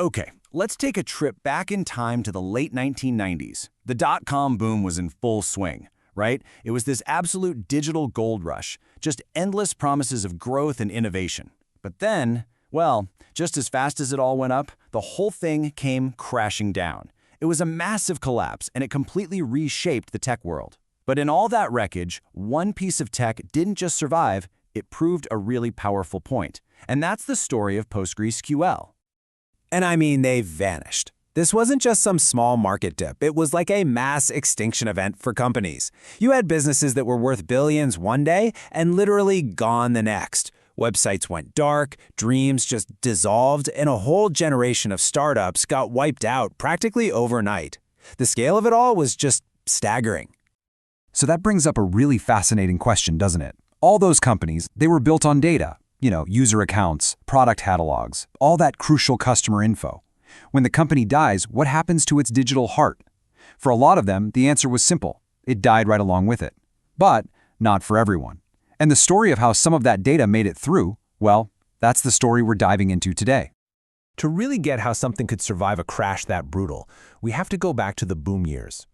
Okay, let's take a trip back in time to the late 1990s. The dot-com boom was in full swing, right? It was this absolute digital gold rush, just endless promises of growth and innovation. But then, well, just as fast as it all went up, the whole thing came crashing down. It was a massive collapse, and it completely reshaped the tech world. But in all that wreckage, one piece of tech didn't just survive, it proved a really powerful point. And that's the story of PostgreSQL. And I mean, they vanished. This wasn't just some small market dip. It was like a mass extinction event for companies. You had businesses that were worth billions one day and literally gone the next. Websites went dark, dreams just dissolved, and a whole generation of startups got wiped out practically overnight. The scale of it all was just staggering. So that brings up a really fascinating question, doesn't it? All those companies, they were built on data. User accounts, product catalogs, all that crucial customer info. When the company dies, what happens to its digital heart? For a lot of them, the answer was simple. It died right along with it. But not for everyone. And the story of how some of that data made it through, well, that's the story we're diving into today. To really get how something could survive a crash that brutal, we have to go back to the boom years.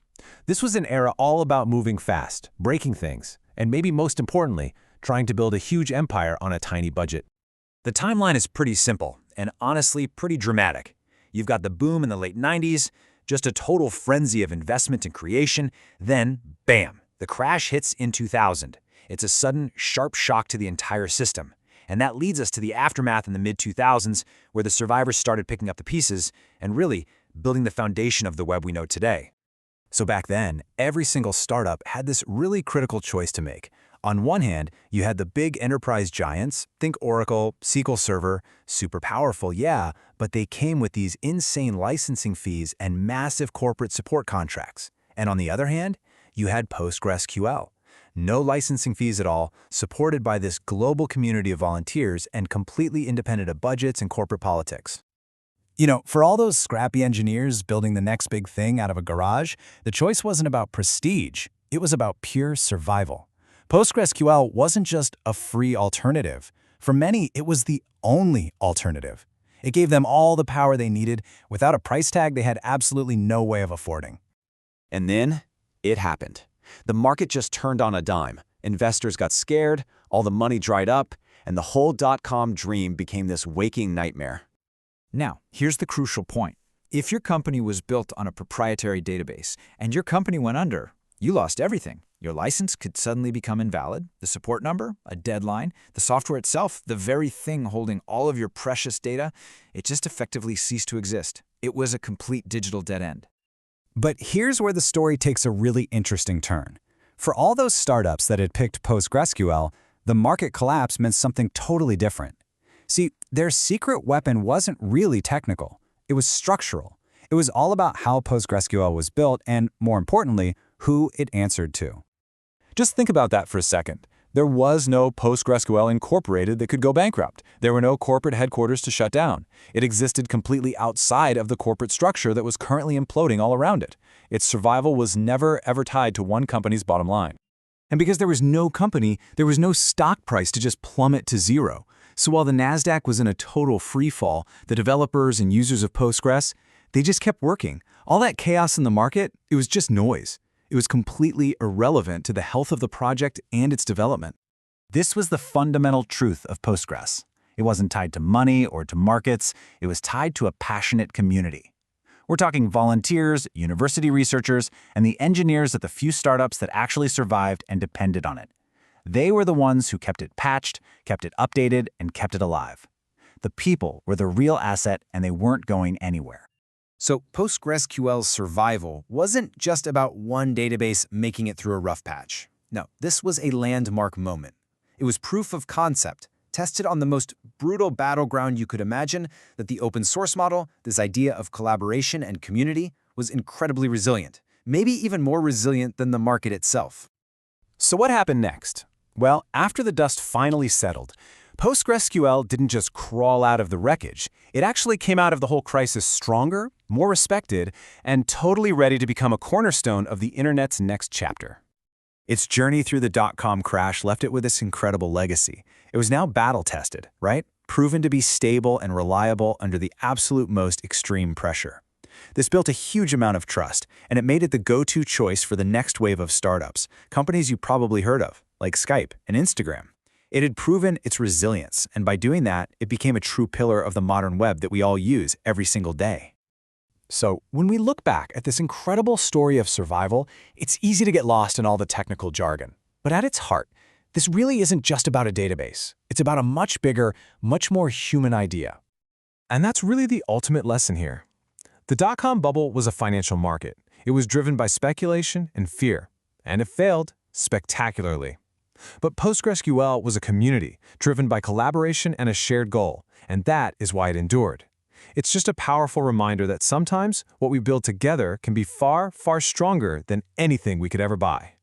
This was an era all about moving fast, breaking things, and maybe most importantly, trying to build a huge empire on a tiny budget. The timeline is pretty simple and honestly pretty dramatic. You've got the boom in the late 90s, just a total frenzy of investment and creation. Then, bam, the crash hits in 2000. It's a sudden, sharp shock to the entire system. And that leads us to the aftermath in the mid-2000s, where the survivors started picking up the pieces and really building the foundation of the web we know today. So back then, every single startup had this really critical choice to make. On one hand, you had the big enterprise giants, think Oracle, SQL Server, super powerful, yeah, but they came with these insane licensing fees and massive corporate support contracts. And on the other hand, you had PostgreSQL. No licensing fees at all, supported by this global community of volunteers and completely independent of budgets and corporate politics. For all those scrappy engineers building the next big thing out of a garage, the choice wasn't about prestige, it was about pure survival. PostgreSQL wasn't just a free alternative. For many, it was the only alternative. It gave them all the power they needed without a price tag they had absolutely no way of affording. And then, it happened. The market just turned on a dime. Investors got scared, all the money dried up, and the whole dot-com dream became this waking nightmare. Now, here's the crucial point. If your company was built on a proprietary database and your company went under, you lost everything. Your license could suddenly become invalid, the support number, a deadline, the software itself, the very thing holding all of your precious data, it just effectively ceased to exist. It was a complete digital dead end. But here's where the story takes a really interesting turn. For all those startups that had picked PostgreSQL, the market collapse meant something totally different. See, their secret weapon wasn't really technical. It was structural. It was all about how PostgreSQL was built and, more importantly, who it answered to. Just think about that for a second. There was no PostgreSQL Incorporated that could go bankrupt. There were no corporate headquarters to shut down. It existed completely outside of the corporate structure that was currently imploding all around it. Its survival was never, ever tied to one company's bottom line. And because there was no company, there was no stock price to just plummet to zero. So while the NASDAQ was in a total free fall, the developers and users of Postgres, they just kept working. All that chaos in the market, it was just noise. It was completely irrelevant to the health of the project and its development. This was the fundamental truth of Postgres. It wasn't tied to money or to markets. It was tied to a passionate community. We're talking volunteers, university researchers, and the engineers at the few startups that actually survived and depended on it. They were the ones who kept it patched, kept it updated, and kept it alive. The people were the real asset, and they weren't going anywhere. So PostgreSQL's survival wasn't just about one database making it through a rough patch. No, this was a landmark moment. It was proof of concept, tested on the most brutal battleground you could imagine, that the open source model, this idea of collaboration and community, was incredibly resilient, maybe even more resilient than the market itself. So what happened next? Well, after the dust finally settled, PostgreSQL didn't just crawl out of the wreckage. It actually came out of the whole crisis stronger, more respected, and totally ready to become a cornerstone of the internet's next chapter. Its journey through the dot-com crash left it with this incredible legacy. It was now battle-tested, right? proven to be stable and reliable under the absolute most extreme pressure. This built a huge amount of trust, and it made it the go-to choice for the next wave of startups, companies you probably heard of, like Skype and Instagram. It had proven its resilience, and by doing that, it became a true pillar of the modern web that we all use every single day. So, when we look back at this incredible story of survival, it's easy to get lost in all the technical jargon. But at its heart, this really isn't just about a database. It's about a much bigger, much more human idea. And that's really the ultimate lesson here. The dot-com bubble was a financial market. It was driven by speculation and fear, and it failed spectacularly. But PostgreSQL was a community, driven by collaboration and a shared goal, and that is why it endured. It's just a powerful reminder that sometimes what we build together can be far, far stronger than anything we could ever buy.